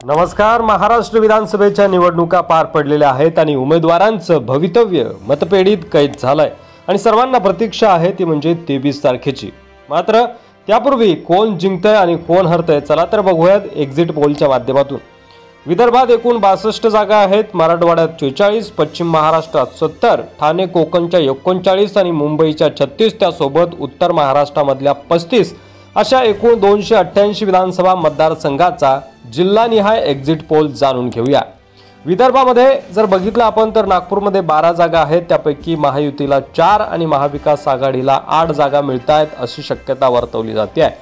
नमस्कार. महाराष्ट्र विधानसभेच्या निवडणुका पार पडलेल्या आहेत आणि उमेदवारांचं भवितव्य मतपेढीत कैद झालंय आणि सर्वांना प्रतीक्षा आहे ती म्हणजे 23 तारखेची. मात्र त्यापूर्वी कोण जिंकतंय आणि कोण हरतंय चला तर बघूयात एक्झिट पोलच्या माध्यमातून. विदर्भात एकूण 62 जागा आहेत, मराठवाड्यात 46, पश्चिम महाराष्ट्रात 70, ठाणे कोकणच्या 39 आणि मुंबईच्या 36, त्यासोबत उत्तर महाराष्ट्रामधल्या 35 अशा एकूण 288 विधानसभा मतदारसंघाचा जिल्हानिहाय एक्झिट पोल जाणून घेऊया. विदर्भामध्ये जर बघितलं आपण तर नागपूरमध्ये 12 जागा आहेत, त्यापैकी महायुतीला 4 आणि महाविकास आघाडीला 8 जागा मिळतायत अशी शक्यता वर्तवली जाते आहे.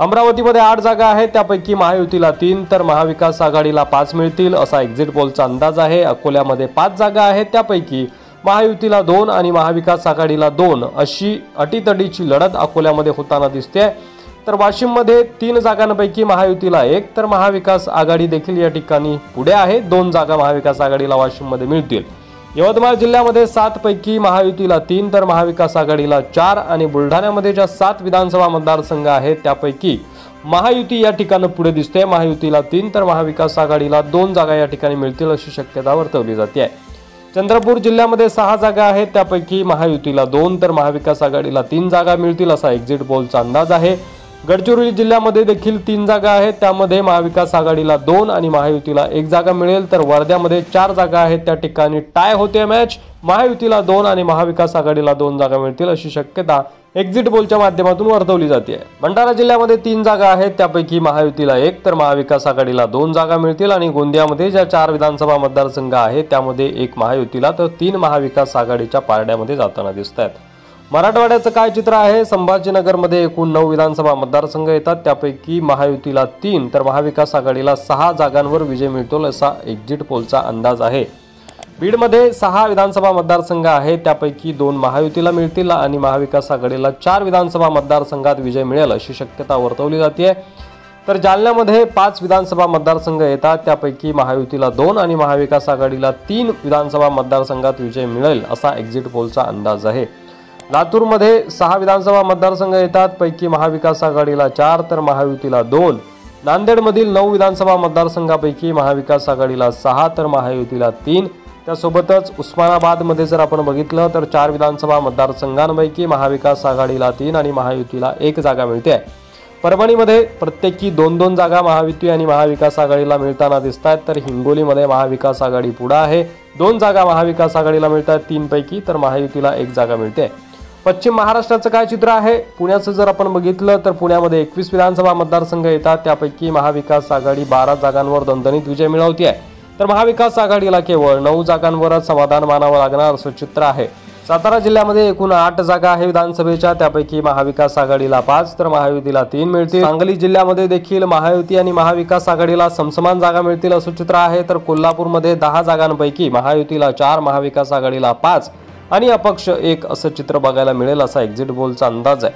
अमरावतीमध्ये 8 जागा आहेत, त्यापैकी महायुतीला 3 तर महाविकास आघाडीला 5 मिळतील असा एक्झिट पोलचा अंदाज आहे. अकोल्यामध्ये 5 जागा आहेत, त्यापैकी महायुतीला 2 आणि महाविकास आघाडीला 2 अशी अटीतटीची लढत अकोल्यामध्ये होताना दिसते. तर वाशिममध्ये 3 जागांपैकी महायुतीला 1 तर महाविकास आघाडी देखील या ठिकाणी पुढे आहे. 2 जागा महाविकास आघाडीला वाशिममध्ये मिळतील. यवतमाळ जिल्ह्यामध्ये 7 पैकी महायुतीला 3 तर महाविकास आघाडीला 4 आणि बुलढाण्यामध्ये ज्या 7 विधानसभा मतदारसंघ आहेत त्यापैकी महायुती या ठिकाणी पुढे दिसते. महायुतीला 3 तर महाविकास आघाडीला 2 जागा या ठिकाणी मिळतील अशी शक्यता वर्तवली जाते आहे. चंद्रपूर जिल्ह्यामध्ये 6 जागा आहेत, त्यापैकी महायुतीला 2 तर महाविकास आघाडीला 3 जागा मिळतील असा एक्झिट पोलचा अंदाज आहे. गडचिरोली जिल्ह्यामध्ये देखील 3 जागा आहेत, त्यामध्ये महाविकास आघाडीला 2 आणि महायुतीला 1 जागा मिळेल. तर वर्ध्यामध्ये 4 जागा आहेत, त्या ठिकाणी टाय होते मॅच. महायुतीला 2 आणि महाविकास आघाडीला 2 जागा मिळतील अशी शक्यता एक्झिट पोलच्या माध्यमातून वर्तवली जाते. भंडारा जिल्ह्यामध्ये 3 जागा आहेत, त्यापैकी महायुतीला 1 तर महाविकास आघाडीला 2 जागा मिळतील आणि गोंदियामध्ये ज्या 4 विधानसभा मतदारसंघ आहेत त्यामध्ये 1 महायुतीला तर 3 महाविकास आघाडीच्या पारड्यामध्ये जाताना दिसत आहेत. मराठवाड्याचं काय चित्र आहे? संभाजीनगरमध्ये एकूण 9 विधानसभा मतदारसंघ येतात, त्यापैकी महायुतीला 3 तर महाविकास आघाडीला 6 जागांवर विजय मिळतो असा एक्झिट पोलचा अंदाज आहे. बीडमध्ये 6 विधानसभा मतदारसंघ आहेत, त्यापैकी 2 महायुतीला मिळतील आणि महाविकास आघाडीला 4 विधानसभा मतदारसंघात विजय मिळेल अशी शक्यता वर्तवली जाते. तर जालन्यामध्ये 5 विधानसभा मतदारसंघ येतात, त्यापैकी महायुतीला 2 आणि महाविकास आघाडीला 3 विधानसभा मतदारसंघात विजय मिळेल असा एक्झिट पोलचा अंदाज आहे. लातूरमध्ये 6 विधानसभा मतदारसंघ येतात, पैकी महाविकास आघाडीला 4 तर महायुतीला 2. नांदेडमधील 9 विधानसभा मतदारसंघापैकी महाविकास आघाडीला 6 तर महायुतीला 3. त्यासोबतच उस्मानाबादमध्ये जर आपण बघितलं तर 4 विधानसभा मतदारसंघांपैकी महाविकास आघाडीला 3 आणि महायुतीला 1 जागा मिळते. परभणीमध्ये प्रत्येकी 2-2 जागा महायुती आणि महाविकास आघाडीला मिळताना दिसत आहेत. तर हिंगोलीमध्ये महाविकास आघाडी पुढे आहे, 2 जागा महाविकास आघाडीला मिळतात 3 पैकी तर महायुतीला 1 जागा मिळते. पश्चिम महाराष्ट्राचं काय चित्र आहे? पुण्याचं जर आपण बघितलं तर पुण्यामध्ये 21 विधानसभा मतदारसंघ येतात, त्यापैकी महाविकास आघाडी 12 जागांवर दणदणीत विजय मिळवते आहे. तर महाविकास आघाडीला केवळ 9 जागांवरच समाधान मानावं लागणार असं चित्र आहे. सातारा जिल्ह्यामध्ये एकूण 8 जागा आहे विधानसभेच्या, त्यापैकी महाविकास आघाडीला 5 तर महायुतीला 3 मिळतील. सांगली जिल्ह्यामध्ये देखील महायुती आणि महाविकास आघाडीला समसमान जागा मिळतील असं चित्र आहे. तर कोल्हापूरमध्ये 10 जागांपैकी महायुतीला 4 महाविकास आघाडीला 5 आणि अपक्ष 1 असं चित्र बघायला मिळेल असा एक्झिट पोलचा अंदाज आहे.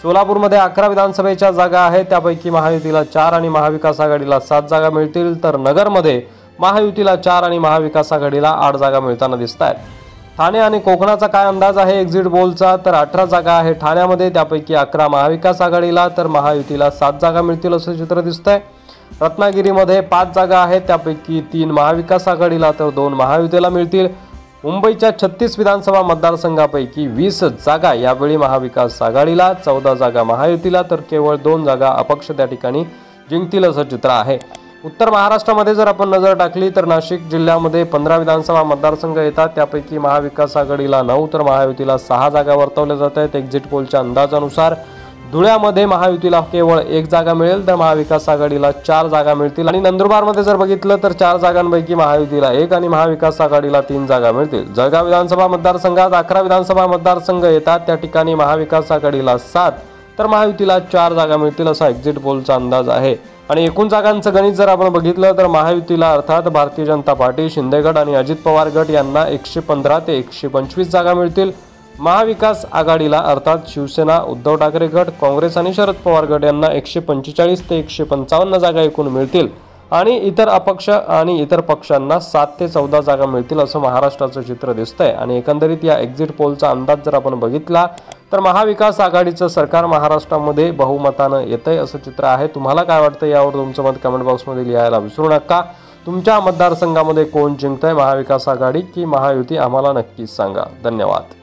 सोलापूरमध्ये 11 विधानसभेच्या जागा आहेत, त्यापैकी महायुतीला 4 आणि महाविकास आघाडीला 7 जागा मिळतील. तर नगरमध्ये महायुतीला 4 आणि महाविकास आघाडीला 8 जागा मिळताना दिसत आहेत. ठाणे आणि कोकणाचा काय अंदाज आहे एक्झिट पोलचा? तर 18 जागा आहे ठाण्यामध्ये, त्यापैकी 11 महाविकास आघाडीला तर महायुतीला 7 जागा मिळतील असं चित्र दिसतंय. रत्नागिरीमध्ये 5 जागा आहेत, त्यापैकी 3 महाविकास आघाडीला तर 2 महायुतीला मिळतील. मुंबईच्या 36 विधानसभा मतदारसंघापैकी 20 जागा यावेळी महाविकास आघाडीला, 14 जागा महायुतीला तर केवळ 2 जागा अपक्ष त्या ठिकाणी जिंकतील असं चित्र आहे. उत्तर महाराष्ट्रामध्ये जर आपण नजर टाकली तर नाशिक जिल्ह्यामध्ये 15 विधानसभा मतदारसंघ येतात, त्यापैकी महाविकास आघाडीला 9 तर महायुतीला 6 जागा वर्तवल्या जात आहेत एक्झिट पोलच्या अंदाजानुसार. धुळ्यामध्ये महायुतीला केवळ 1 जागा मिळेल तर महाविकास आघाडीला 4 जागा मिळतील आणि नंदुरबारमध्ये जर बघितलं तर 4 जागांपैकी महायुतीला 1 आणि महाविकास आघाडीला 3 जागा मिळतील. जळगाव विधानसभा मतदारसंघात 11 विधानसभा मतदारसंघ येतात, त्या ठिकाणी महाविकास आघाडीला 7 तर महायुतीला 4 जागा मिळतील असा एक्झिट पोलचा अंदाज आहे. आणि एकूण जागांचं गणित जर आपण बघितलं तर महायुतीला अर्थात भारतीय जनता पार्टी, शिंदे गट आणि अजित पवार गट यांना 115 ते 125 जागा मिळतील. महाविकास आघाडीला अर्थात शिवसेना, उद्धव ठाकरे गट, काँग्रेस आणि शरद पवार गट यांना 145 ते 155 जागा एकूण मिळतील आणि इतर अपक्ष आणि इतर पक्षांना 7 ते 14 जागा मिळतील असं महाराष्ट्राचं चित्र दिसतंय। आणि एकंदरीत या एक्झिट पोलचा अंदाज जर आपण बघितला तर महाविकास आघाडीचं सरकार महाराष्ट्रामध्ये बहुमतानं येतंय असं चित्र आहे। तुम्हाला काय वाटतं यावर तुमचं मत कमेंट बॉक्समध्ये लिहायला विसरू नका। तुमच्या मतदारसंघामध्ये कोण जिंकतंय, महाविकास आघाडी की महायुती, आम्हाला नक्कीच सांगा। धन्यवाद।